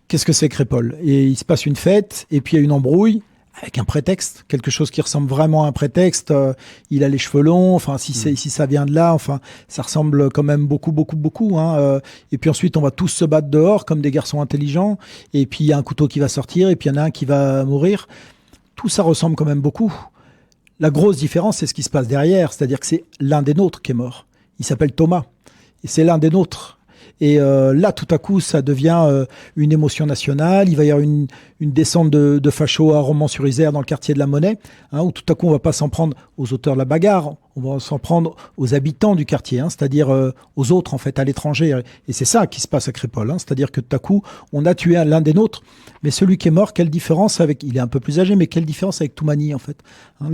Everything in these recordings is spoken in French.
Qu'est-ce que c'est Crépol? Et il se passe une fête, et puis il y a une embrouille, avec un prétexte, quelque chose qui ressemble vraiment à un prétexte. Il a les cheveux longs, enfin si ça vient de là, enfin ça ressemble quand même beaucoup. Hein, et puis ensuite on va tous se battre dehors comme des garçons intelligents. Et puis il y a un couteau qui va sortir, et puis il y en a un qui va mourir. Tout ça ressemble quand même beaucoup. La grosse différence, c'est ce qui se passe derrière, c'est-à-dire que c'est l'un des nôtres qui est mort. Il s'appelle Thomas, et c'est l'un des nôtres. Et là, tout à coup, ça devient une émotion nationale. Il va y avoir une descente de fachos à Romans-sur-Isère dans le quartier de la Monnaie, hein, où tout à coup, on va pas s'en prendre aux auteurs de la bagarre, on va s'en prendre aux habitants du quartier, hein, c'est-à-dire aux autres, en fait, à l'étranger. Et c'est ça qui se passe à Crépol, hein, c'est-à-dire que tout à coup, on a tué l'un des nôtres, mais celui qui est mort, quelle différence avec... Il est un peu plus âgé, mais quelle différence avec Toumani, en fait, hein,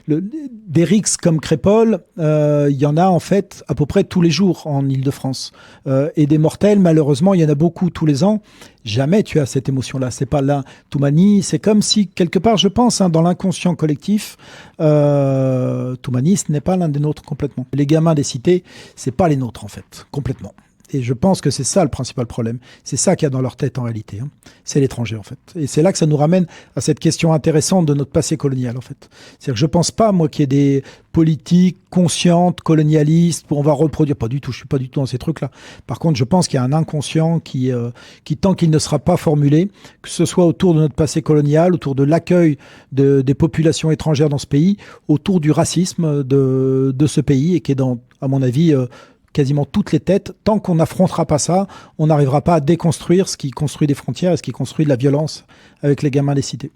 des rixes comme Crépol, il y en a, en fait, à peu près tous les jours en Île-de-France. Et des mortels, malheureusement, il y en a beaucoup tous les ans. Jamais tu as cette émotion-là. C'est pas là, Toumani. C'est comme si, quelque part, je pense, hein, dans l'inconscient collectif, Toumani, ce n'est pas l'un des nôtres complètement. Les gamins des cités, c'est pas les nôtres, en fait, complètement. Et je pense que c'est ça le principal problème. C'est ça qu'il y a dans leur tête en réalité. Hein. C'est l'étranger en fait. Et c'est là que ça nous ramène à cette question intéressante de notre passé colonial en fait. C'est-à-dire que je pense pas moi qu'il y ait des politiques conscientes, colonialistes, où on va reproduire. Pas du tout. Je suis pas du tout dans ces trucs-là. Par contre, je pense qu'il y a un inconscient qui tant qu'il ne sera pas formulé, que ce soit autour de notre passé colonial, autour de l'accueil des populations étrangères dans ce pays, autour du racisme de ce pays et qui est dans, à mon avis, quasiment toutes les têtes. Tant qu'on n'affrontera pas ça, on n'arrivera pas à déconstruire ce qui construit des frontières et ce qui construit de la violence avec les gamins des cités.